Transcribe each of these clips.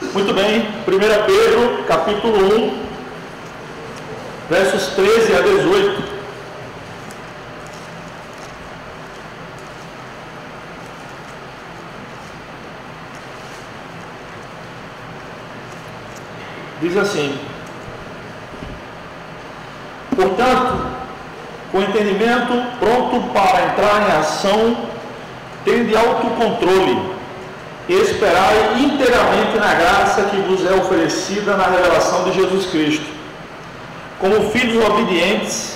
Muito bem, 1 Pedro, capítulo 1, versos 13 a 18. Diz assim: portanto, com entendimento pronto para entrar em ação, tende autocontrole, e esperai inteiramente na graça que vos é oferecida na revelação de Jesus Cristo. Como filhos obedientes,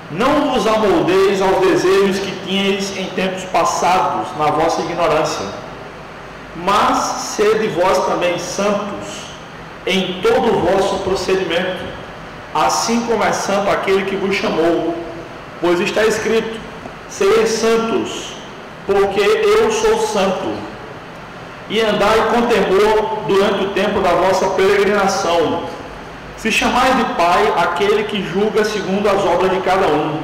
não vos amoldeis aos desejos que tinhais em tempos passados, na vossa ignorância, mas sede vós também santos em todo o vosso procedimento, assim como é santo aquele que vos chamou, pois está escrito: sereis santos, porque eu sou santo. E andai com temor durante o tempo da vossa peregrinação, se chamais de Pai aquele que julga segundo as obras de cada um,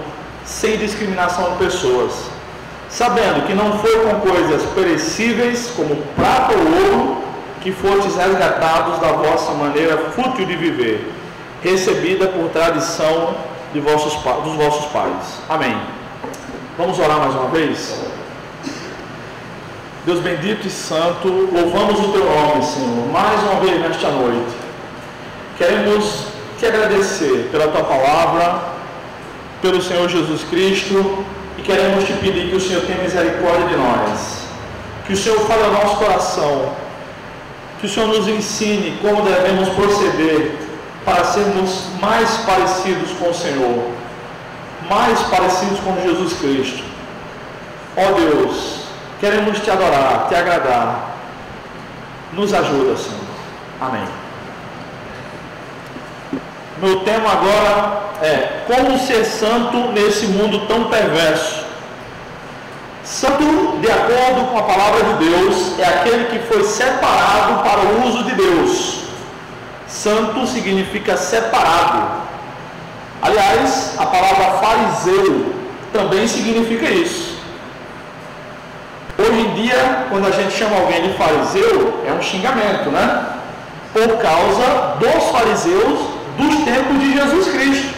sem discriminação de pessoas, sabendo que não foi com coisas perecíveis, como prata ou ouro, que fostes resgatados da vossa maneira fútil de viver, recebida por tradição dos vossos pais. Amém. Vamos orar mais uma vez? Deus bendito e santo, louvamos o teu nome, Senhor, mais uma vez nesta noite. Queremos te agradecer pela tua palavra, pelo Senhor Jesus Cristo, e queremos te pedir que o Senhor tenha misericórdia de nós, que o Senhor fale ao nosso coração, que o Senhor nos ensine como devemos proceder para sermos mais parecidos com o Senhor, mais parecidos com Jesus Cristo. Ó Deus, queremos te adorar, te agradar. Nos ajuda, Senhor. Amém. Meu tema agora é como ser santo nesse mundo tão perverso. Santo, de acordo com a palavra de Deus, é aquele que foi separado para o uso de Deus. Santo significa separado. Aliás, a palavra fariseu também significa isso. Hoje em dia, quando a gente chama alguém de fariseu, é um xingamento, né? Por causa dos fariseus dos tempos de Jesus Cristo,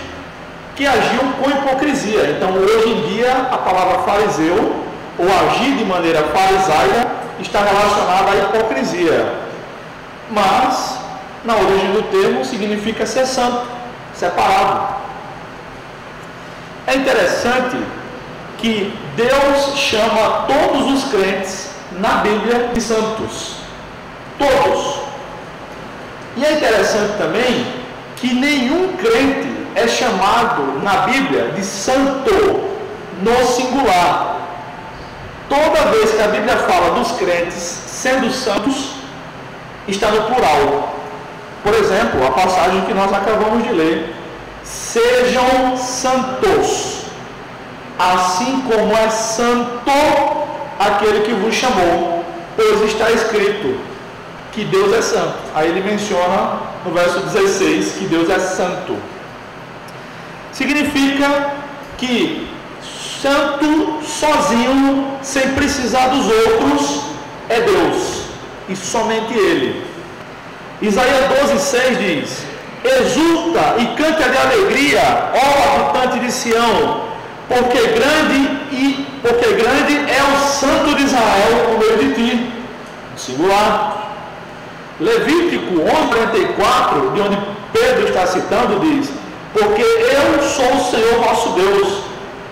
que agiam com hipocrisia. Então, hoje em dia, a palavra fariseu, ou agir de maneira farisaica, está relacionada à hipocrisia. Mas, na origem do termo, significa ser santo, separado. É interessante que Deus chama todos os crentes na Bíblia de santos. Todos. E é interessante também que nenhum crente é chamado na Bíblia de santo no singular. Toda vez que a Bíblia fala dos crentes sendo santos, está no plural. Por exemplo, a passagem que nós acabamos de ler: sejam santos, assim como é santo aquele que vos chamou, pois está escrito que Deus é santo. Aí ele menciona no verso 16 que Deus é santo. Significa que santo sozinho, sem precisar dos outros, é Deus, e somente Ele. Isaías 12:6 diz: exulta e canta de alegria, ó habitante de Sião, porque grande é o Santo de Israel no meio de ti. Singular. Levítico 11:44, de onde Pedro está citando, diz: porque eu sou o Senhor vosso Deus,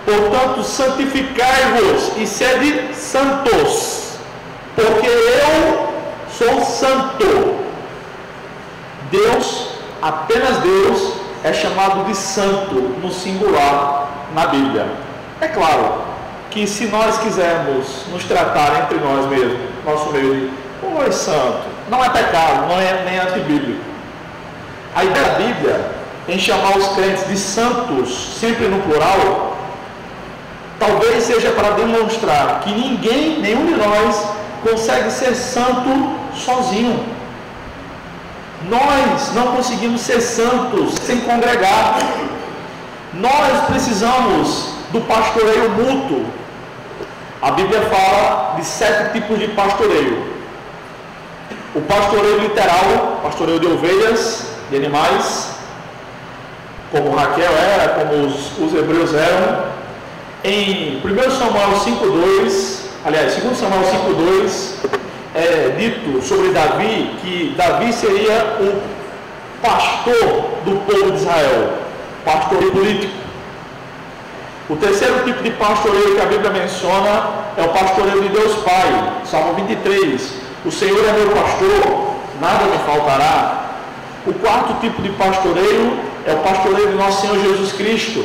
portanto santificai-vos e sede santos, porque eu sou santo. Deus, apenas Deus, é chamado de santo no singular na Bíblia. É claro que se nós quisermos nos tratar entre nós mesmos, nosso meio, como é santo, não é pecado, não é nem antibíblico. A ideia da Bíblia em chamar os crentes de santos, sempre no plural, talvez seja para demonstrar que nenhum de nós consegue ser santo sozinho. Nós não conseguimos ser santos sem congregar. Nós precisamos do pastoreio mútuo. A Bíblia fala de 7 tipos de pastoreio. O pastoreio literal, pastoreio de ovelhas, de animais, como Raquel era, como os hebreus eram. Em 1 Samuel 5:2, aliás, 2 Samuel 5:2, é dito sobre Davi que Davi seria o pastor do povo de Israel, pastoreio político. O terceiro tipo de pastoreio que a Bíblia menciona é o pastoreio de Deus Pai, Salmo 23. O Senhor é meu pastor, nada me faltará. O quarto tipo de pastoreio é o pastoreio de nosso Senhor Jesus Cristo.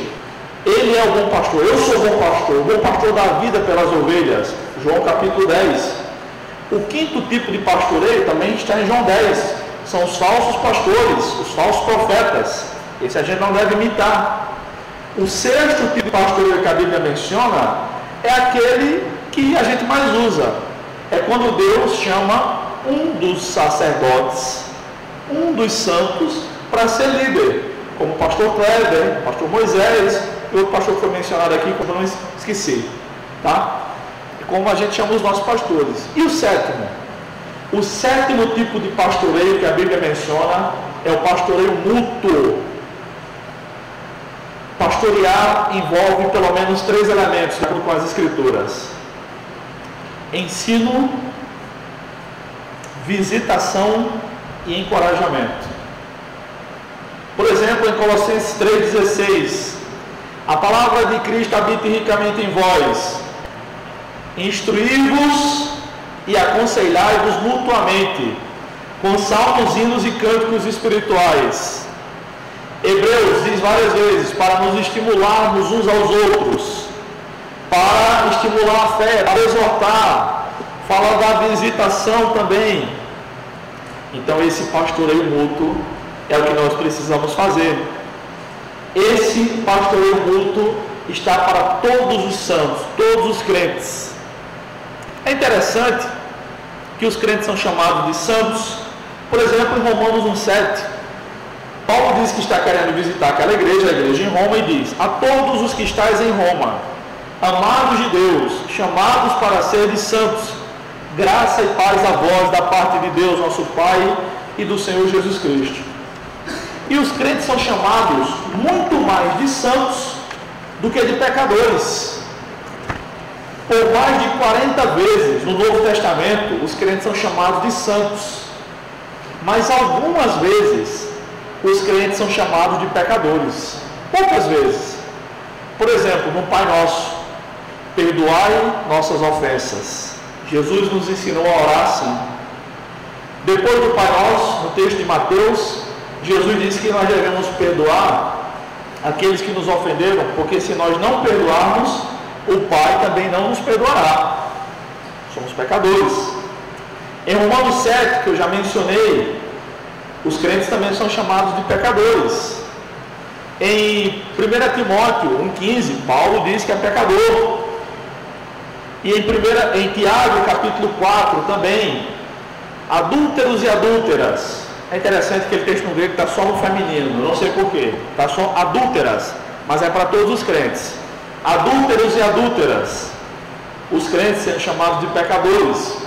Ele é o bom pastor, eu sou o bom pastor da vida pelas ovelhas. João capítulo 10. O quinto tipo de pastoreio também está em João 10. São os falsos pastores, os falsos profetas. Esse a gente não deve imitar. O sexto tipo de pastoreio que a Bíblia menciona é aquele que a gente mais usa. É quando Deus chama um dos sacerdotes, um dos santos, para ser líder, como o pastor Kleber, o pastor Moisés e outro pastor que foi mencionado aqui, como eu não esqueci, tá? E como a gente chama os nossos pastores. E o sétimo? O sétimo tipo de pastoreio que a Bíblia menciona é o pastoreio mútuo. Pastorear envolve pelo menos 3 elementos, de acordo com as Escrituras: ensino, visitação e encorajamento. Por exemplo, em Colossenses 3,16, a palavra de Cristo habita ricamente em vós, instruí-vos e aconselhai-vos mutuamente, com salmos, hinos e cânticos espirituais. Hebreus diz várias vezes, para nos estimularmos uns aos outros, para estimular a fé, para exortar, fala da visitação também. Então esse pastoreio mútuo é o que nós precisamos fazer. Esse pastoreio mútuo está para todos os santos, todos os crentes. É interessante que os crentes são chamados de santos. Por exemplo, em Romanos 1,7, Paulo diz que está querendo visitar aquela igreja, a igreja em Roma, e diz: a todos os que estáis em Roma, amados de Deus, chamados para serem santos, graça e paz a vós da parte de Deus, nosso Pai, e do Senhor Jesus Cristo. E os crentes são chamados muito mais de santos do que de pecadores. Por mais de 40 vezes no Novo Testamento, os crentes são chamados de santos. Mas algumas vezes, os crentes são chamados de pecadores. Poucas vezes. Por exemplo, no Pai Nosso: perdoai nossas ofensas. Jesus nos ensinou a orar assim. Depois do Pai Nosso, no texto de Mateus, Jesus disse que nós devemos perdoar aqueles que nos ofenderam, porque se nós não perdoarmos, o Pai também não nos perdoará. Somos pecadores. Em Romanos 7, que eu já mencionei, os crentes também são chamados de pecadores. Em 1 Timóteo 1,15, Paulo diz que é pecador. E em Tiago, capítulo 4, também, adúlteros e adúlteras. É interessante que aquele texto no grego está só no feminino, não sei porquê. Está só adúlteras, mas é para todos os crentes. Adúlteros e adúlteras. Os crentes sendo chamados de pecadores.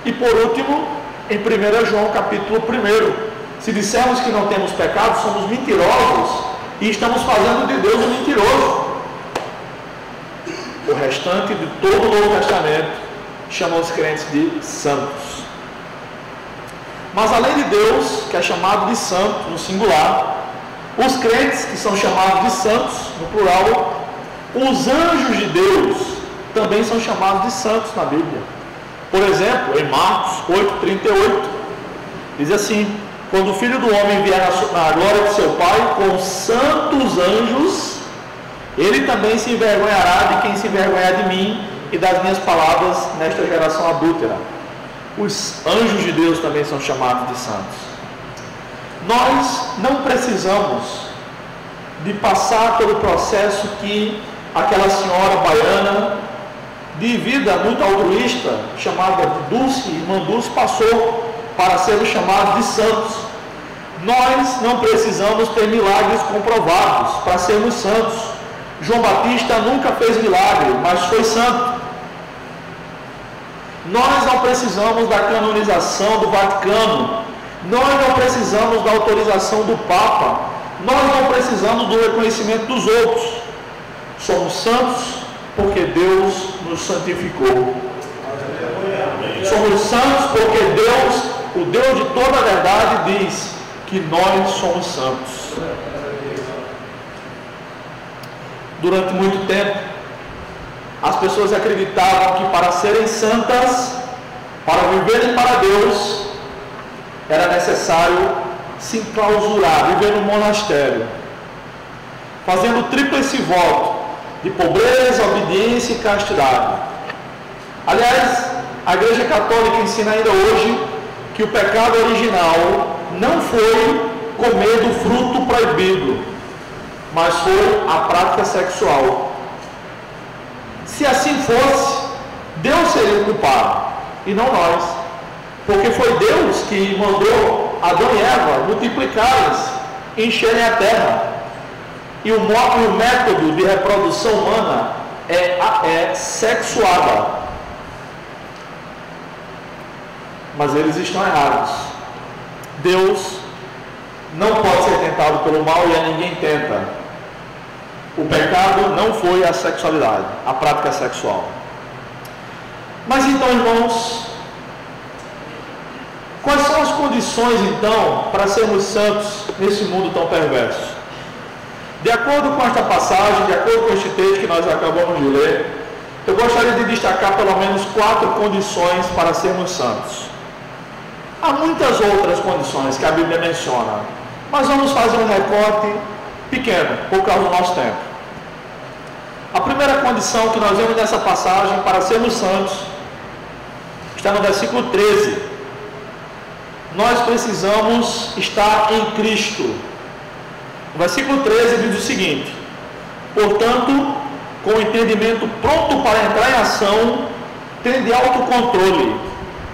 E por último, em 1 João, capítulo 1, se dissermos que não temos pecado, somos mentirosos e estamos fazendo de Deus um mentiroso. O restante de todo o Novo Testamento chama os crentes de santos. Mas além de Deus, que é chamado de santo no singular, os crentes que são chamados de santos no plural, os anjos de Deus também são chamados de santos na Bíblia. Por exemplo, em Marcos 8,38, diz assim: quando o Filho do Homem vier na glória de seu Pai com santos anjos, ele também se envergonhará de quem se envergonhar de mim e das minhas palavras nesta geração adúltera. Os anjos de Deus também são chamados de santos. Nós não precisamos de passar pelo processo que aquela senhora baiana, de vida muito altruísta, chamada Dulce, irmã Dulce, passou para sermos chamados de santos. Nós não precisamos ter milagres comprovados para sermos santos. João Batista nunca fez milagre, mas foi santo. Nós não precisamos da canonização do Vaticano. Nós não precisamos da autorização do Papa. Nós não precisamos do reconhecimento dos outros. Somos santos porque Deus nos santificou. Somos santos porque Deus, o Deus de toda a verdade, diz que nós somos santos. Durante muito tempo, as pessoas acreditavam que para serem santas, para viverem para Deus, era necessário se enclausurar, viver no monastério, fazendo o tríplice voto de pobreza, obediência e castidade. Aliás, a Igreja Católica ensina ainda hoje que o pecado original não foi comer do fruto proibido, mas foi a prática sexual. Se assim fosse, Deus seria o culpado e não nós, porque foi Deus que mandou Adão e Eva multiplicarem-se, encherem a terra, e o método de reprodução humana é sexuada. Mas eles estão errados. Deus não pode ser tentado pelo mal e a ninguém tenta. O pecado não foi a sexualidade, a prática sexual. Mas então, irmãos, quais são as condições então para sermos santos nesse mundo tão perverso? De acordo com esta passagem, de acordo com este texto que nós acabamos de ler, eu gostaria de destacar pelo menos 4 condições para sermos santos. Há muitas outras condições que a Bíblia menciona, mas vamos fazer um recorte pequeno, por causa do nosso tempo. A primeira condição que nós vemos nessa passagem para sermos santos está no versículo 13. Nós precisamos estar em Cristo. O versículo 13 diz o seguinte: portanto, com o entendimento pronto para entrar em ação, tende autocontrole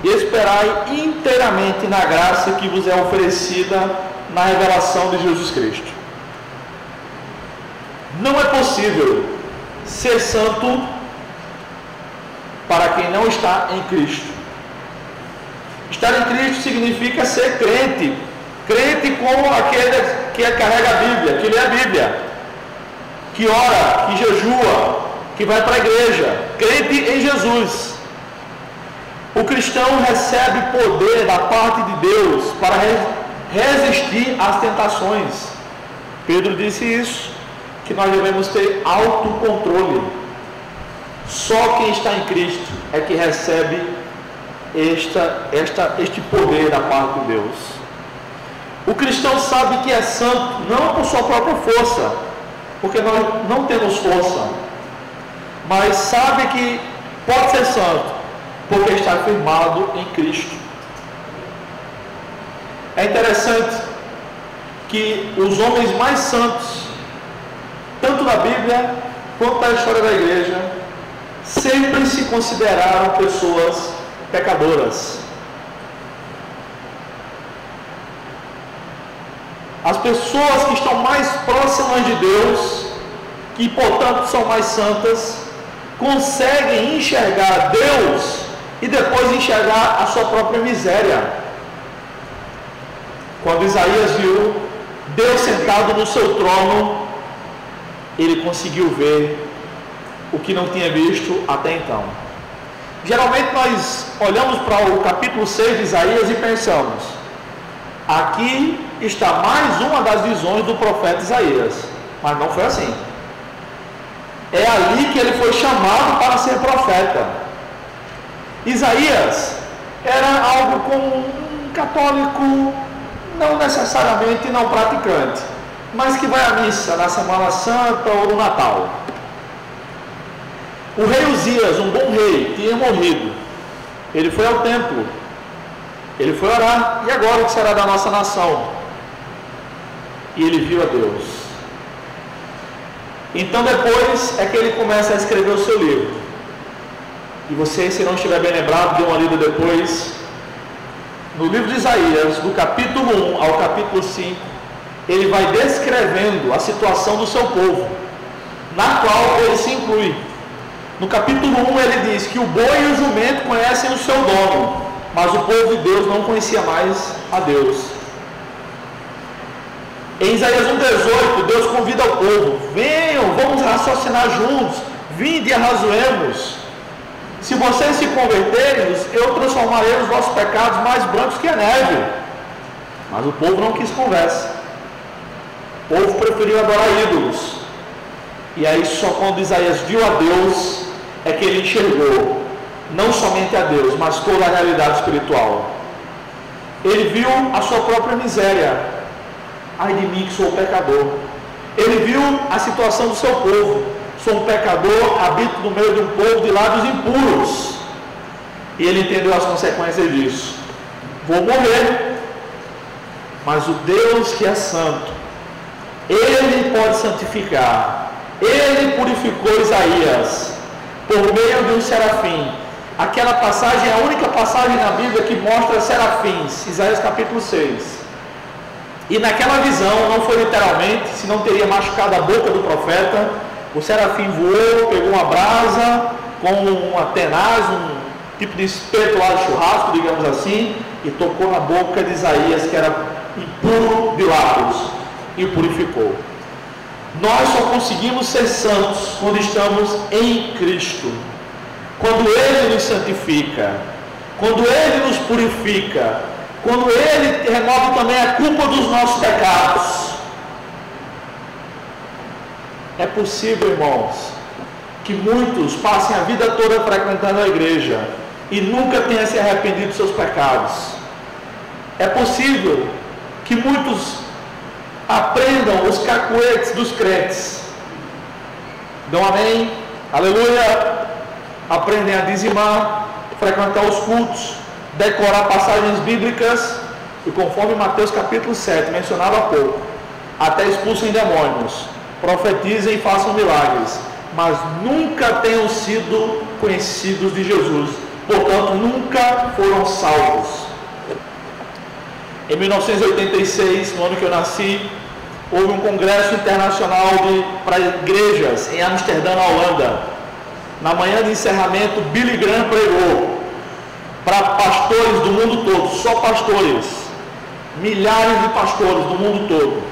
e esperai inteiramente na graça que vos é oferecida na revelação de Jesus Cristo. Não é possível ser santo para quem não está em Cristo. Estar em Cristo significa ser crente. Crente como aquele que carrega a Bíblia, que lê a Bíblia, que ora, que jejua, que vai para a igreja. Crente em Jesus. O cristão recebe poder da parte de Deus para resistir às tentações. Pedro disse isso, que nós devemos ter autocontrole. Só quem está em Cristo é que recebe este poder da parte de Deus. O cristão sabe que é santo não por sua própria força, porque nós não temos força, mas sabe que pode ser santo porque está firmado em Cristo. É interessante que os homens mais santos, tanto na Bíblia quanto na história da igreja, sempre se consideraram pessoas pecadoras. As pessoas que estão mais próximas de Deus, que portanto são mais santas, conseguem enxergar Deus e depois enxergar a sua própria miséria. Quando Isaías viu Deus sentado no seu trono, ele conseguiu ver o que não tinha visto até então. Geralmente nós olhamos para o capítulo 6 de Isaías e pensamos: aqui está mais uma das visões do profeta Isaías. Mas não foi assim. É ali que ele foi chamado para ser profeta. Isaías era algo como um católico, não necessariamente não praticante, mas que vai à missa na Semana Santa ou no Natal. O rei Uzias, um bom rei, tinha morrido. Ele foi ao templo, ele foi orar: e agora o que será da nossa nação? E ele viu a Deus. Então depois é que ele começa a escrever o seu livro. E você, se não estiver bem lembrado, dê uma lida depois. No livro de Isaías, do capítulo 1 ao capítulo 5, ele vai descrevendo a situação do seu povo, na qual ele se inclui. No capítulo 1 ele diz que o boi e o jumento conhecem o seu dono, mas o povo de Deus não conhecia mais a Deus. Em Isaías 1,18, Deus convida o povo: venham, vamos raciocinar juntos, vinde e arrazoemos. Se vocês se converterem, eu transformarei os vossos pecados mais brancos que a neve. Mas o povo não quis conversa. O povo preferiu adorar ídolos. E aí só quando Isaías viu a Deus é que ele enxergou não somente a Deus, mas toda a realidade espiritual. Ele viu a sua própria miséria. Ai de mim que sou pecador. Ele viu a situação do seu povo. Sou um pecador, habito no meio de um povo de lábios impuros. E ele entendeu as consequências disso. Vou morrer. Mas o Deus que é santo, Ele pode santificar. Ele purificou Isaías por meio de um serafim. Aquela passagem é a única passagem na Bíblia que mostra serafins. Isaías capítulo 6. E naquela visão, não foi literalmente, senão teria machucado a boca do profeta. O serafim voou, pegou uma brasa com uma tenaz, um tipo de espeto lá de churrasco, digamos assim, e tocou na boca de Isaías, que era impuro de lábios, e o purificou. Nós só conseguimos ser santos quando estamos em Cristo, quando Ele nos santifica, quando Ele nos purifica, quando Ele remove também a culpa dos nossos pecados. É possível, irmãos, que muitos passem a vida toda frequentando a igreja e nunca tenham se arrependido dos seus pecados. É possível que muitos aprendam os cacuetes dos crentes. Dão amém? Aleluia! Aprendem a dizimar, frequentar os cultos, decorar passagens bíblicas e, conforme Mateus capítulo 7 mencionava há pouco, até expulsem demônios, profetizem e façam milagres, mas nunca tenham sido conhecidos de Jesus, portanto nunca foram salvos. Em 1986, no ano que eu nasci, houve um congresso internacional para igrejas em Amsterdã, na Holanda. Na manhã de encerramento, Billy Graham pregou para pastores do mundo todo, só pastores, milhares de pastores do mundo todo.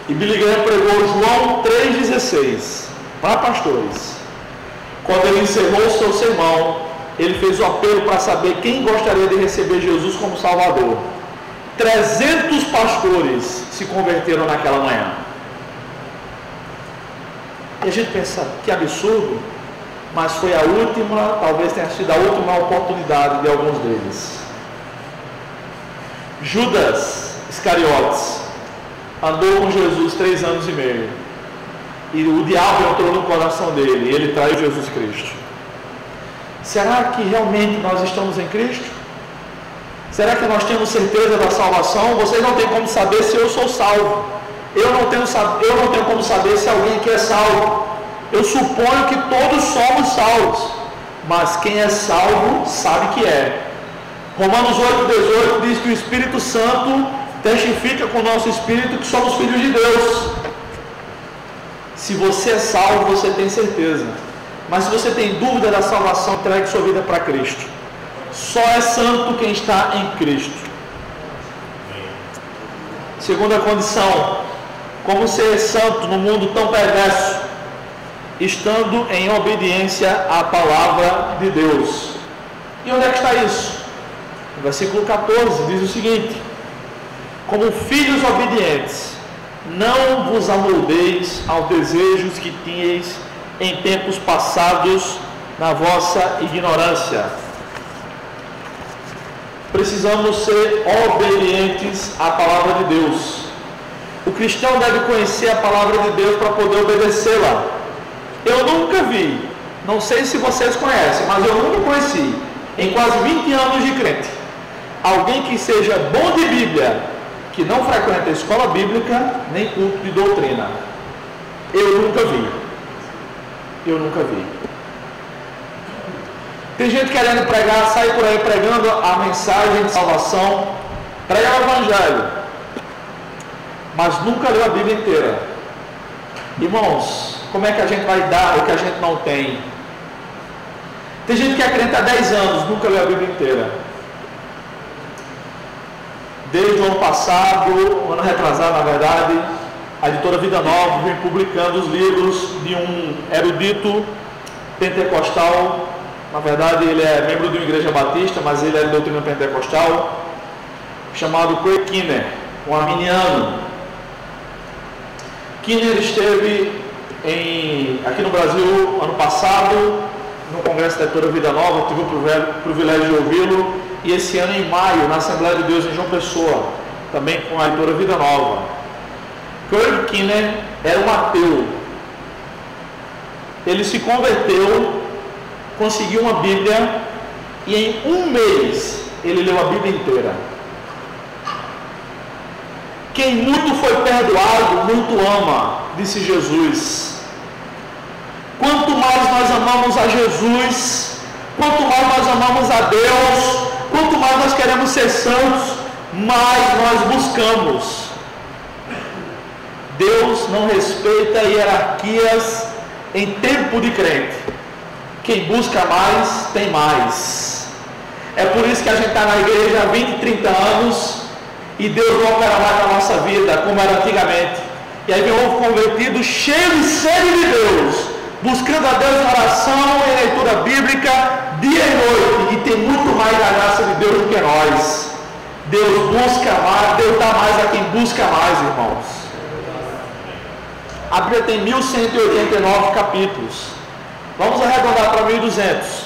E Billy Graham pregou João 3,16 para pastores. Quando ele encerrou o seu sermão, ele fez o apelo para saber quem gostaria de receber Jesus como Salvador. 300 pastores se converteram naquela manhã. E a gente pensa, que absurdo, mas foi a última, talvez tenha sido a última oportunidade de alguns deles. Judas Iscariotes andou com Jesus 3 anos e meio. E o diabo entrou no coração dele e ele traiu Jesus Cristo. Será que realmente nós estamos em Cristo? Será que nós temos certeza da salvação? Vocês não têm como saber se eu sou salvo. Eu não tenho como saber se alguém aqui é salvo. Eu suponho que todos somos salvos. Mas quem é salvo sabe que é. Romanos 8,18 diz que o Espírito Santo testifica com o nosso espírito que somos filhos de Deus. Se você é salvo, você tem certeza. Mas se você tem dúvida da salvação, entregue sua vida para Cristo. Só é santo quem está em Cristo. Segunda condição: como ser santo no mundo tão perverso? Estando em obediência à palavra de Deus. E onde é que está isso? No versículo 14 diz o seguinte: como filhos obedientes, não vos amoldeis aos desejos que tinhais em tempos passados na vossa ignorância. Precisamos ser obedientes à palavra de Deus. O cristão deve conhecer a palavra de Deus para poder obedecê-la. Eu nunca vi, não sei se vocês conhecem, mas eu nunca conheci, em quase 20 anos de crente, alguém que seja bom de Bíblia, que não frequenta a escola bíblica, nem culto de doutrina. Eu nunca vi. Tem gente querendo pregar, sai por aí pregando a mensagem de salvação, prega o Evangelho, mas nunca leu a Bíblia inteira. Irmãos, como é que a gente vai dar o que a gente não tem? Tem gente que é crente há 10 anos, nunca leu a Bíblia inteira. Desde o ano passado, o ano retrasado na verdade, a editora Vida Nova vem publicando os livros de um erudito pentecostal. Na verdade ele é membro de uma igreja batista, mas ele é de doutrina pentecostal, chamado Craig Keener, um arminiano. Keener esteve aqui no Brasil ano passado, no Congresso da Editora Vida Nova, tive o privilégio de ouvi-lo, e esse ano em maio, na Assembleia de Deus em João Pessoa, também com a Editora Vida Nova. Craig Keener era um ateu. Ele se converteu, conseguiu uma Bíblia, e em um mês ele leu a Bíblia inteira. Quem muito foi perdoado, muito ama, disse Jesus. Quanto mais nós amamos a Jesus, quanto mais nós amamos a Deus, quanto mais nós queremos ser santos, mais nós buscamos. Deus não respeita hierarquias em tempo de crente. Quem busca mais, tem mais. É por isso que a gente está na igreja há 20, 30 anos e Deus não opera mais na nossa vida como era antigamente. E aí vem um povo convertido cheio de sede de Deus, buscando a Deus em oração e leitura bíblica dia e noite, e tem muito mais da graça de Deus do que nós. Deus busca mais, Deus dá mais a quem busca mais, irmãos. A Bíblia tem 1189 capítulos. Vamos arredondar para 1200.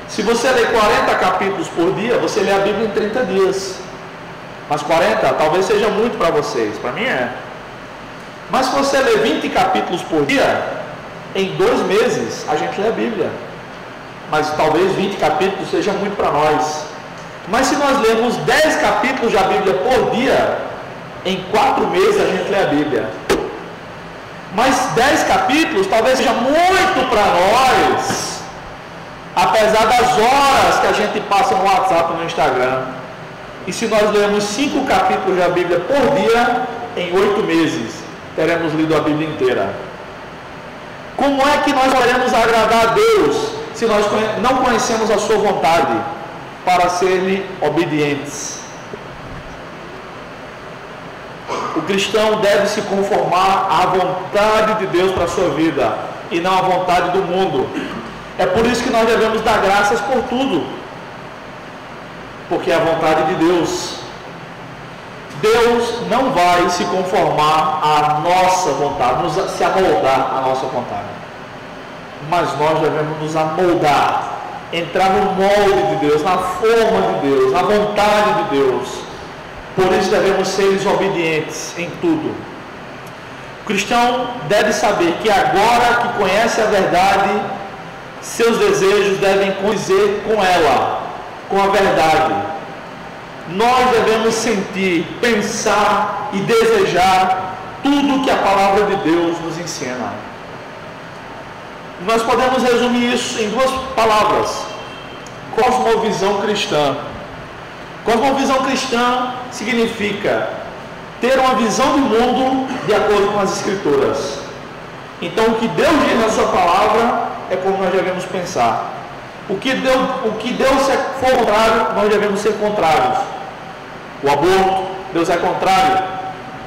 Se você lê 40 capítulos por dia, você lê a Bíblia em 30 dias. Mas 40 talvez seja muito para vocês, para mim é. Mas se você lê 20 capítulos por dia, em 2 meses a gente lê a Bíblia. Mas talvez 20 capítulos seja muito para nós. Mas se nós lermos 10 capítulos da Bíblia por dia, em 4 meses a gente lê a Bíblia. Mas 10 capítulos talvez seja muito para nós, apesar das horas que a gente passa no WhatsApp e no Instagram. E se nós lermos 5 capítulos da Bíblia por dia, em 8 meses teremos lido a Bíblia inteira. Como é que nós queremos agradar a Deus se nós não conhecemos a sua vontade para ser-lhe obedientes? O cristão deve se conformar à vontade de Deus para a sua vida e não à vontade do mundo. É por isso que nós devemos dar graças por tudo, porque é a vontade de Deus. Deus não vai se conformar à nossa vontade, se amoldar à nossa vontade, mas nós devemos nos amoldar, entrar no molde de Deus, na forma de Deus, na vontade de Deus. Por isso devemos ser obedientes em tudo. O cristão deve saber que agora que conhece a verdade, seus desejos devem condizer com ela, com a verdade. Nós devemos sentir, pensar e desejar tudo que a palavra de Deus nos ensina. Nós podemos resumir isso em 2 palavras: cosmovisão cristã. Cosmovisão cristã significa ter uma visão do mundo de acordo com as Escrituras. Então, o que Deus diz na sua palavra é como nós devemos pensar. O que Deus for contrário, nós devemos ser contrários. O aborto, Deus é contrário,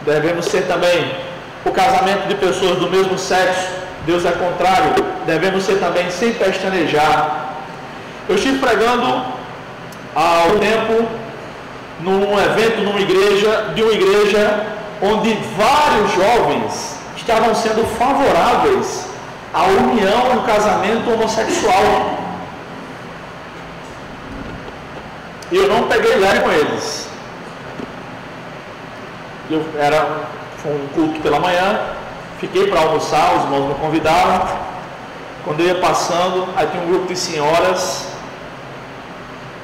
devemos ser também. O casamento de pessoas do mesmo sexo, Deus é contrário, devemos ser também, sem pestanejar. Eu estive pregando há um tempo num evento, de uma igreja onde vários jovens estavam sendo favoráveis à união e ao casamento homossexual. E eu não peguei leve com eles. Foi um culto pela manhã, fiquei para almoçar, os irmãos me convidaram. Quando eu ia passando, aí tinha um grupo de senhoras,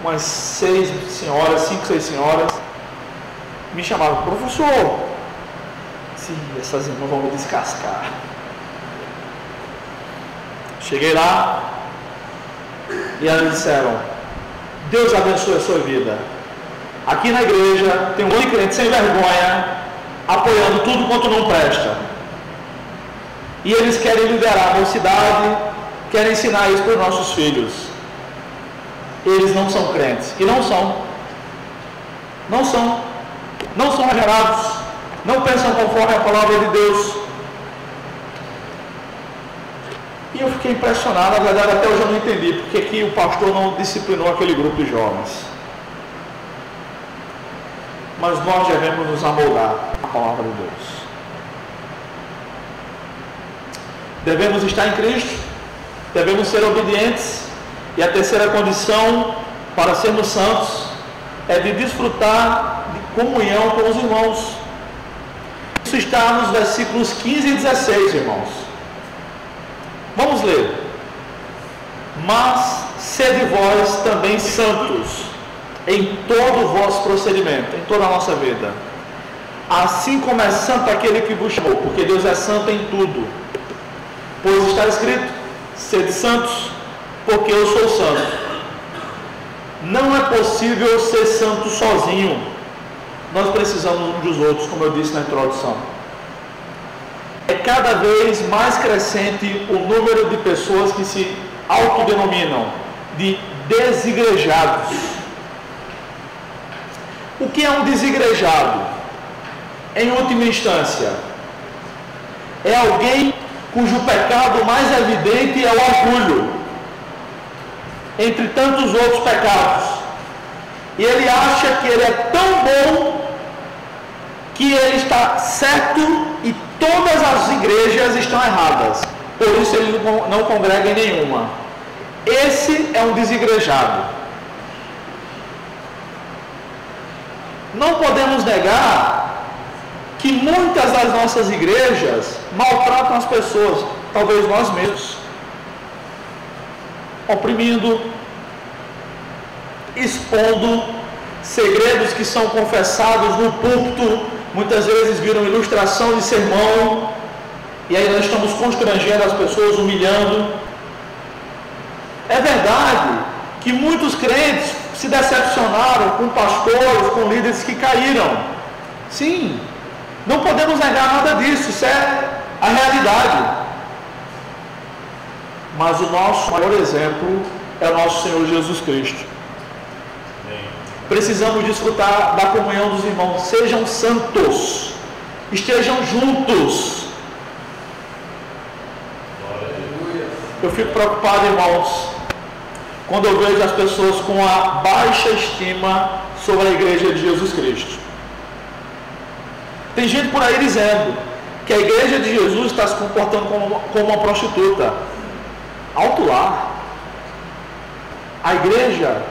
umas 6 senhoras, 5, 6 senhoras, me chamavam: professor, essas irmãs vão me descascar. Cheguei lá e elas disseram: Deus abençoe a sua vida. Aqui na igreja tem um monte de crente sem vergonha, apoiando tudo quanto não presta. E eles querem liderar a mocidade, querem ensinar isso para os nossos filhos. eles não são crentes. E não são. Não são. Não são regenerados. Não pensam conforme a palavra de Deus. E eu fiquei impressionado, na verdade até hoje eu não entendi porque que o pastor não disciplinou aquele grupo de jovens. Mas nós devemos nos amoldar à palavra de Deus. Devemos estar em Cristo, devemos ser obedientes, e a terceira condição para sermos santos é de desfrutar de comunhão com os irmãos. Isso está nos versículos 15 e 16, irmãos. Vamos ler. Mas sede vós também santos em todo o vosso procedimento, em toda a nossa vida, assim como é santo aquele que vos chamou, porque Deus é santo em tudo. Pois está escrito: sede santos, porque eu sou santo. Não é possível ser santo sozinho. Nós precisamos uns dos outros, como eu disse na introdução. É cada vez mais crescente o número de pessoas que se autodenominam de desigrejados. O que é um desigrejado? Em última instância, é alguém cujo pecado mais evidente é o orgulho, entre tantos outros pecados. E ele acha que ele é tão bom que ele está certo e todas as igrejas estão erradas. Por isso ele não congrega em nenhuma. Esse é um desigrejado. Não podemos negar que muitas das nossas igrejas maltratam as pessoas, talvez nós mesmos, oprimindo, expondo segredos que são confessados no púlpito, muitas vezes viram ilustração de sermão, e aí nós estamos constrangendo as pessoas, humilhando. É verdade que muitos crentes se decepcionaram com pastores, com líderes que caíram. Sim, não podemos negar nada disso, isso é a realidade. Mas o nosso maior exemplo é o nosso Senhor Jesus Cristo. Precisamos desfrutar da comunhão dos irmãos. Sejam santos, estejam juntos. Eu fico preocupado, irmãos, quando eu vejo as pessoas com a baixa estima sobre a igreja de Jesus Cristo. Tem gente por aí dizendo que a igreja de Jesus está se comportando como uma prostituta. Alto lá. A igreja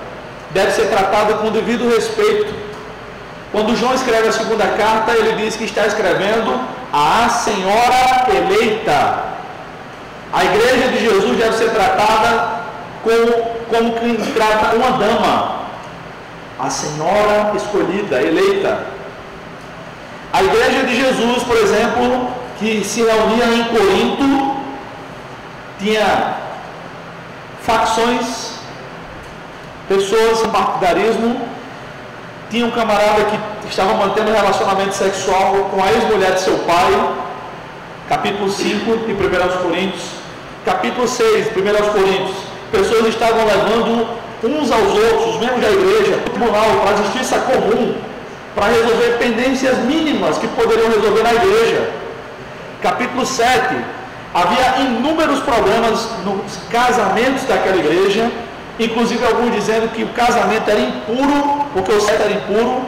deve ser tratada com devido respeito. Quando João escreve a segunda carta, ele diz que está escrevendo a Senhora eleita. A igreja de Jesus deve ser tratada como quem trata uma dama, a Senhora escolhida, eleita. A igreja de Jesus, por exemplo, que se reunia em Corinto, tinha facções, pessoas em partidarismo. Tinha um camarada que estava mantendo um relacionamento sexual com a ex-mulher de seu pai, capítulo 5 de 1 Coríntios, capítulo 6 de 1 Coríntios. Pessoas estavam levando uns aos outros, os membros da igreja, para o tribunal, para a justiça comum, para resolver pendências mínimas que poderiam resolver na igreja. Capítulo 7, havia inúmeros problemas nos casamentos daquela igreja, inclusive alguns dizendo que o casamento era impuro, porque o sexo era impuro.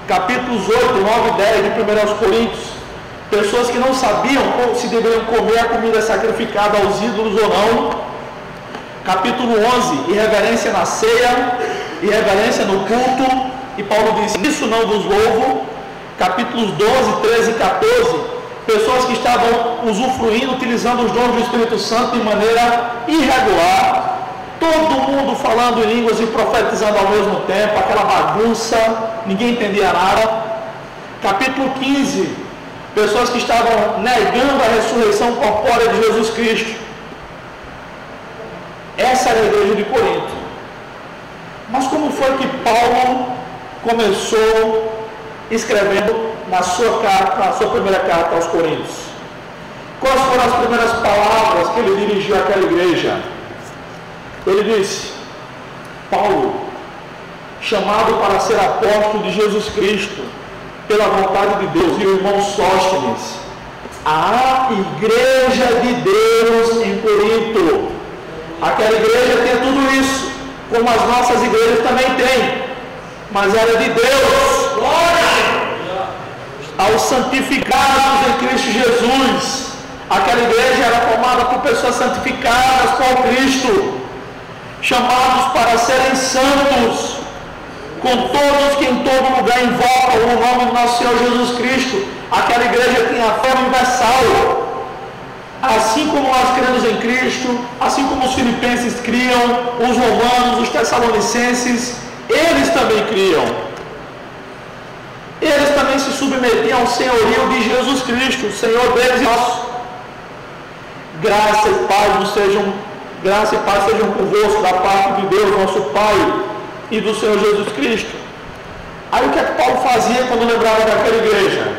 Capítulos 8, 9 e 10 de 1 Coríntios, pessoas que não sabiam se deveriam comer a comida sacrificada aos ídolos ou não. Capítulo 11, irreverência na ceia, irreverência no culto, e Paulo diz: isso não vos louvo. Capítulos 12, 13 e 14, pessoas que estavam usufruindo, utilizando os dons do Espírito Santo de maneira irregular, todo mundo falando em línguas e profetizando ao mesmo tempo, aquela bagunça, ninguém entendia nada. Capítulo 15, pessoas que estavam negando a ressurreição corpórea de Jesus Cristo. Essa era a igreja de Corinto. Mas como foi que Paulo começou escrevendo na sua primeira carta aos Coríntios? Quais foram as primeiras palavras que ele dirigiu àquela igreja? Ele disse: Paulo, chamado para ser apóstolo de Jesus Cristo, pela vontade de Deus, e o irmão Sóstenes, a igreja de Deus em Corinto. Aquela igreja tem tudo isso, como as nossas igrejas também têm, mas era de Deus. Glória! Aos santificados em Cristo Jesus. Aquela igreja era formada por pessoas santificadas por Cristo, chamados para serem santos, com todos que em todo lugar invocam o nome do nosso Senhor Jesus Cristo. Aquela igreja tinha a fé universal. Assim como nós cremos em Cristo, assim como os filipenses criam, os romanos, os tessalonicenses, eles também criam. Eles também se submetiam ao senhorio de Jesus Cristo, Senhor deles e nosso. Graça e paz sejam convosco da parte de Deus, nosso Pai, e do Senhor Jesus Cristo. Aí o que é que Paulo fazia quando lembrava daquela igreja?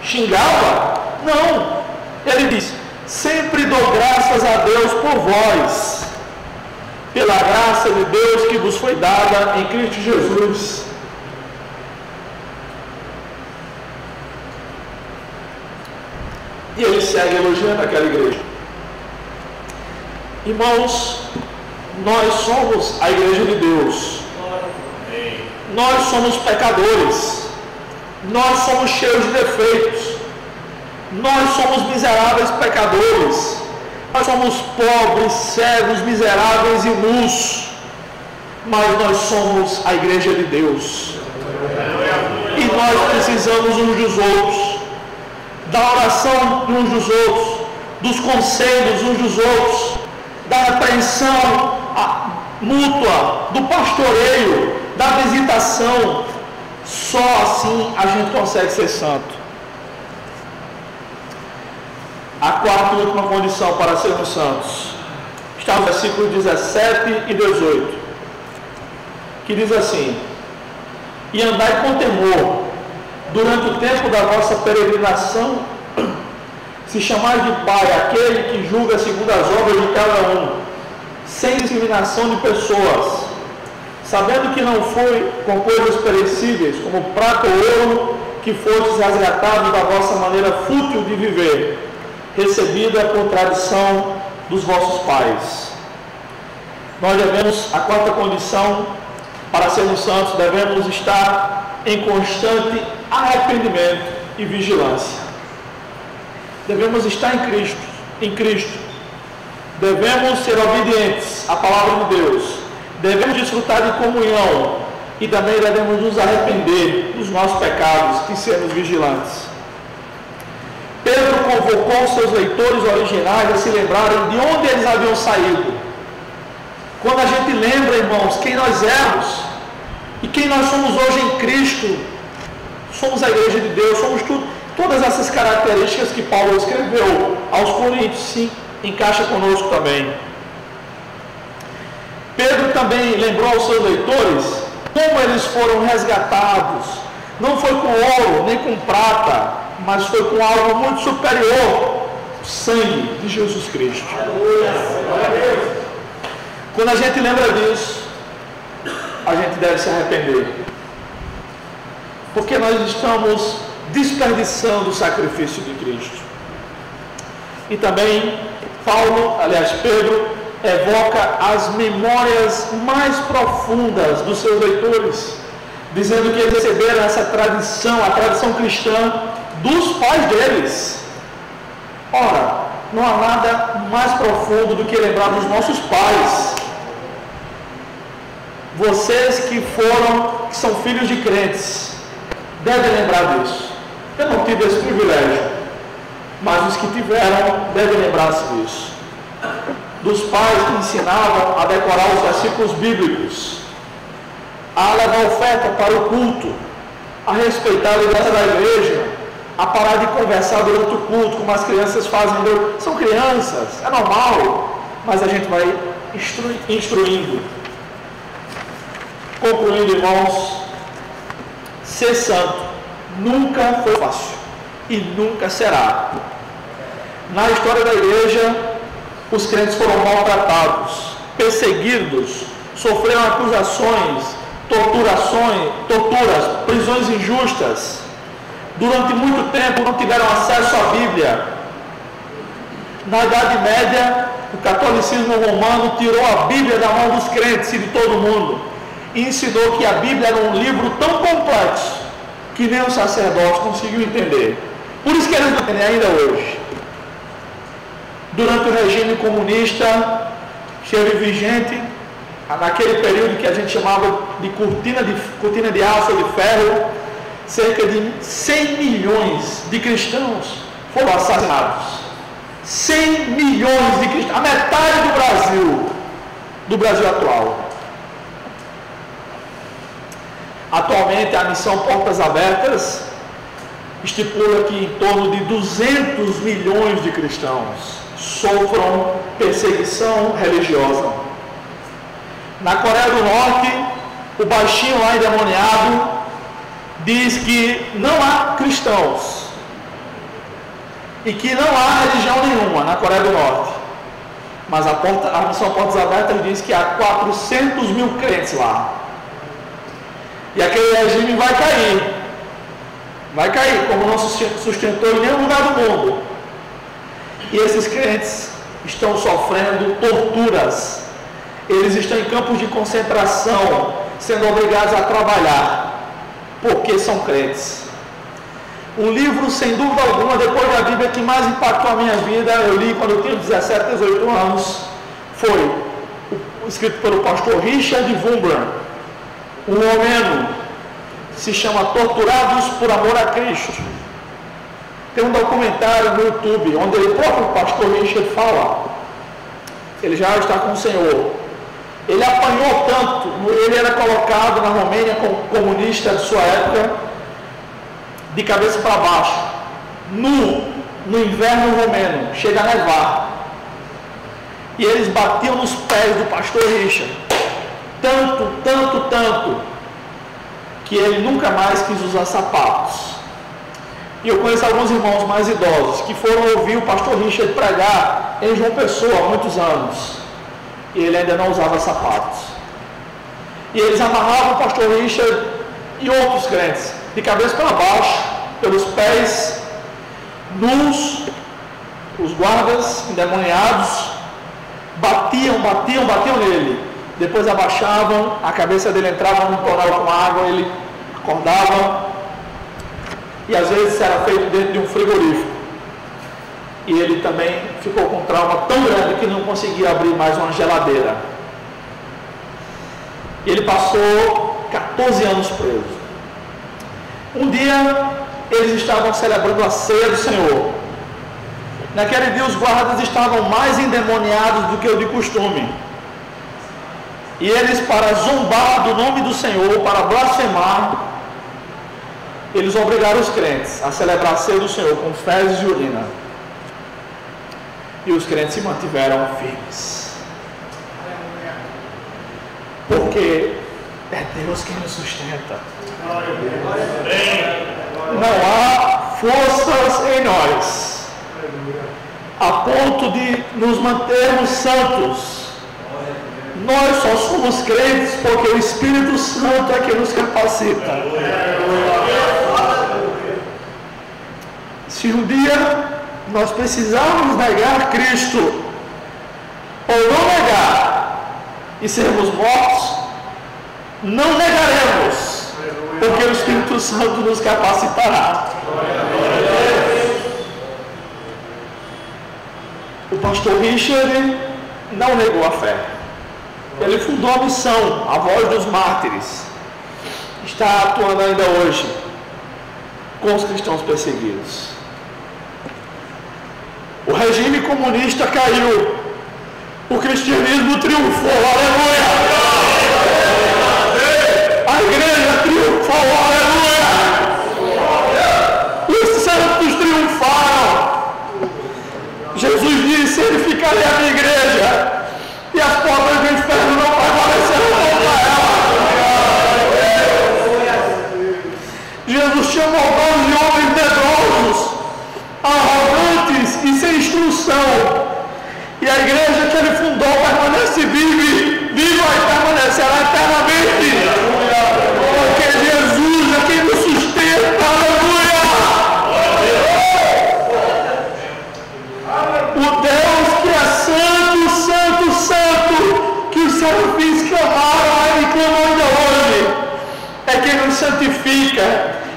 Xingava? Não. Ele diz: sempre dou graças a Deus por vós, pela graça de Deus que vos foi dada em Cristo Jesus. E ele segue elogiando aquela igreja. Irmãos, nós somos a igreja de Deus. Nós somos pecadores. Nós somos cheios de defeitos. Nós somos miseráveis pecadores. Nós somos pobres, cegos, miseráveis e nus. Mas nós somos a igreja de Deus. E nós precisamos uns dos outros, da oração de uns dos outros, dos conselhos uns dos outros, da repreensão mútua, do pastoreio, da visitação. Só assim a gente consegue ser santo. A quarta e última condição para sermos santos está no versículo 17 e 18, que diz assim: e andai com temor durante o tempo da vossa peregrinação, se chamais de Pai aquele que julga segundo as obras de cada um, sem discriminação de pessoas, sabendo que não foi com coisas perecíveis, como prata ou ouro, que fostes resgatados da vossa maneira fútil de viver, recebida por tradição dos vossos pais. Nós devemos, a quarta condição para sermos santos, devemos estar em constante arrependimento e vigilância. Devemos estar em Cristo. Devemos ser obedientes à palavra de Deus. Devemos desfrutar de comunhão e também devemos nos arrepender dos nossos pecados e sermos vigilantes. Pedro convocou seus leitores originais a se lembrarem de onde eles haviam saído. Quando a gente lembra, irmãos, quem nós éramos e quem nós somos hoje em Cristo, somos a igreja de Deus, somos todas essas características que Paulo escreveu aos Coríntios, sim, encaixa conosco também. Pedro também lembrou aos seus leitores como eles foram resgatados. Não foi com ouro, nem com prata, mas foi com algo muito superior, o sangue de Jesus Cristo. Quando a gente lembra disso, a gente deve se arrepender, porque nós estamos desperdiçando o sacrifício de Cristo. E também Pedro evoca as memórias mais profundas dos seus leitores, dizendo que eles receberam essa tradição, a tradição cristã, dos pais deles. Ora, não há nada mais profundo do que lembrar dos nossos pais. Vocês que são filhos de crentes, devem lembrar disso. Eu não tive esse privilégio, mas os que tiveram devem lembrar-se disso. Dos pais que ensinavam a decorar os versículos bíblicos, a levar oferta para o culto, a respeitar a liderança da igreja, a parar de conversar durante o culto, como as crianças fazem. São crianças, é normal, mas a gente vai instruindo. Concluindo, irmãos, ser santo nunca foi fácil e nunca será. Na história da igreja, os crentes foram maltratados, perseguidos, sofreram acusações, torturas, prisões injustas. Durante muito tempo não tiveram acesso à Bíblia. Na Idade Média, o catolicismo romano tirou a Bíblia da mão dos crentes e de todo mundo e ensinou que a Bíblia era um livro tão complexo que nem o sacerdote conseguiu entender. Por isso que eles não entendem ainda hoje. Durante o regime comunista, esteve vigente, naquele período que a gente chamava de cortina de aço ou de ferro, cerca de 100 milhões de cristãos foram assassinados. 100 milhões de cristãos, a metade do Brasil atual. Atualmente, a missão Portas Abertas estipula que em torno de 200 milhões de cristãos sofram perseguição religiosa. Na Coreia do Norte, o baixinho lá endemoniado diz que não há cristãos e que não há religião nenhuma na Coreia do Norte. Mas a missão Portas Abertas diz que há 400 mil crentes lá. E aquele regime vai cair, como não se sustentou em nenhum lugar do mundo. E esses crentes estão sofrendo torturas. Eles estão em campos de concentração, sendo obrigados a trabalhar, porque são crentes. Um livro, sem dúvida alguma, depois da Bíblia, que mais impactou a minha vida, eu li quando eu tinha 17, 18 anos, foi escrito pelo pastor Richard Wurmbrand, um romeno, se chama Torturados por Amor a Cristo. Tem um documentário no YouTube, onde o próprio pastor Richard fala, ele já está com o Senhor. Ele apanhou tanto, ele era colocado na Romênia como comunista de sua época, de cabeça para baixo, no inverno romeno, chega a nevar. E eles batiam nos pés do pastor Richard, tanto, que ele nunca mais quis usar sapatos. E eu conheço alguns irmãos mais idosos que foram ouvir o pastor Richard pregar em João Pessoa há muitos anos. E ele ainda não usava sapatos. E eles amarravam o pastor Richard e outros crentes de cabeça para baixo, pelos pés, nus, os guardas endemoniados, batiam nele. Depois abaixavam, a cabeça dele entrava num tonel com água, ele acordava, e às vezes era feito dentro de um frigorífico. E ele também ficou com um trauma tão grande que não conseguia abrir mais uma geladeira. E ele passou 14 anos preso. Um dia, eles estavam celebrando a ceia do Senhor. Naquele dia, os guardas estavam mais endemoniados do que o de costume. E eles, para zombar do nome do Senhor, para blasfemar, eles obrigaram os crentes a celebrar a ceia do Senhor com fezes e urina. E os crentes se mantiveram firmes. Porque é Deus quem nos sustenta. Não há forças em nós a ponto de nos mantermos santos. Nós só somos crentes porque o Espírito Santo é que nos capacita. Se um dia nós precisarmos negar Cristo, ou não negar e sermos mortos, não negaremos, porque o Espírito Santo nos capacitará. O pastor Richard não negou a fé. Ele fundou a missão, a Voz dos Mártires. Está atuando ainda hoje com os cristãos perseguidos. O regime comunista caiu. O cristianismo triunfou. Aleluia! A igreja triunfou. Aleluia! Os santos triunfaram. Jesus disse: edificarei a minha igreja e as portas do inferno não prevalecerão contra ela. Jesus chamou 12 homens medrosos, arrogantes e sem instrução. E a igreja que ele fundou permanece viva e permanece vivifica,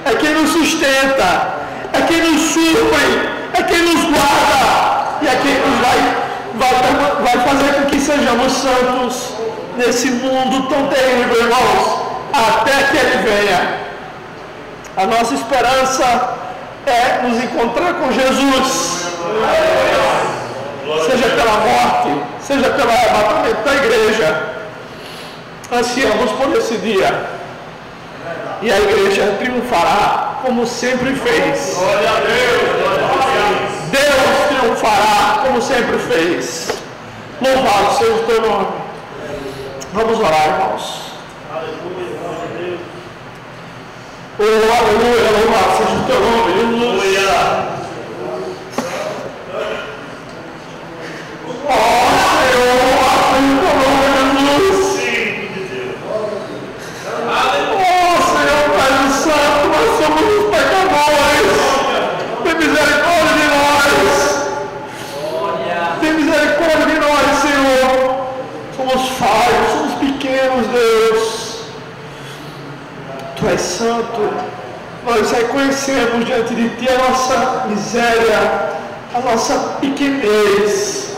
é quem nos sustenta, é quem nos supre, é quem nos guarda e é quem nos vai fazer com que sejamos santos nesse mundo tão terrível, irmãos, até que Ele venha. A nossa esperança é nos encontrar com Jesus, seja pela morte, seja pelo arrebatamento da igreja. Ansiamos por esse dia, e a igreja triunfará como sempre fez. Glória a Deus. Deus triunfará como sempre fez. Louvado seja o teu nome. Vamos orar, irmãos. Oh, aleluia, louvado seja o teu nome, Jesus. Oh, Senhor, louvado seja o teu nome, Jesus. Oh, Senhor, Pai Santo, nós somos os pecadores. Tem misericórdia de nós. Tem misericórdia de nós, Senhor. Somos falhos, somos pequenos, Deus. Tu és santo. Nós reconhecemos diante de Ti a nossa miséria, a nossa pequenez.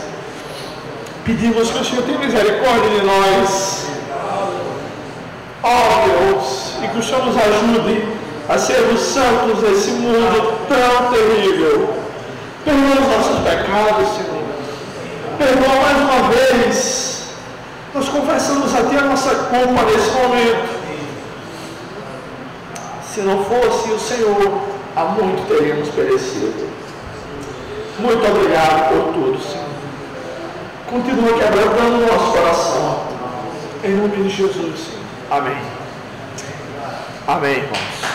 Pedimos que o Senhor tenha misericórdia de nós. Oh, Deus, e que o Senhor nos ajude a sermos santos nesse mundo tão terrível. Perdoa os nossos pecados, Senhor. Perdoa mais uma vez. Nós confessamos a Ti a nossa culpa nesse momento. Se não fosse o Senhor, há muito teríamos perecido. Muito obrigado por tudo, Senhor. Continua quebrantando o nosso coração. Em nome de Jesus, Senhor. Amém. Amém, irmãos.